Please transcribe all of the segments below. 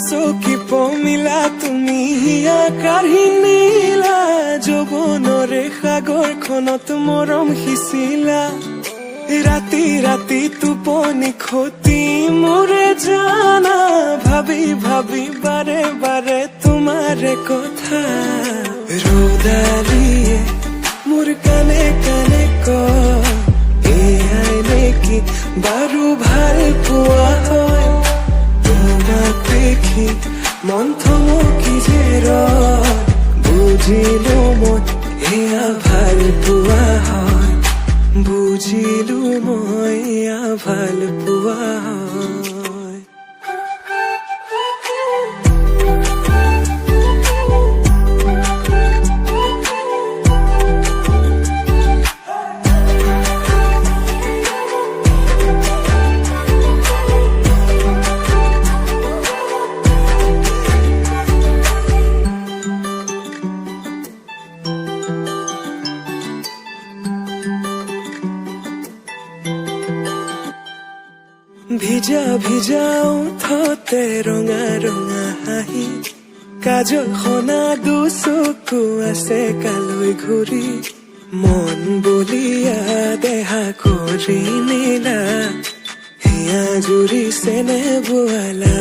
চকী পমিলা তুমি হিয়া কাঢ়ি নিলা যৌৱনৰে সাগৰখনত মৰম সিঁচিলা ৰাতি ৰাতি টোপনি খতি মোৰে জানা ভাবি ভাবি বাৰে বাৰে তোমাৰে কথা ৰৌদালিয়ে মোৰ কানে কানে কয় এয়াই নেকি বাৰু ভাল পোৱা হয় তোমাক দেখি মন থমকি যে ৰয় বুজিলো মই এয়া ভাল পোৱা হয় বুজিলো মই এয়া ভাল পোৱা হয় ভিজা ভিজা ওঠতে ৰঙা ৰঙা হাঁহি কাজল সনা দুচকু আছে কালৈ ঘূৰি মন বলিয়া দেহা কৰি নিলা হিয়া জুৰিছে নে বোৱালা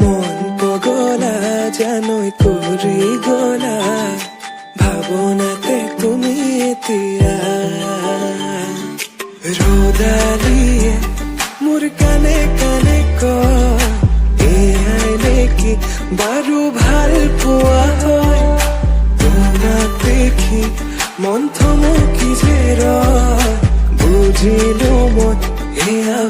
মন পগলা জানৈ কৰি গলা ভাৱনাতে তুমি এতিয়া ৰৌদালিয়ে মোৰ কানে কানে কয় এয়াই নেকি বাৰু ভাল পোৱা হয় তোমাক দেখি মন থমকি যে ৰয় বুজিলো মই এয়া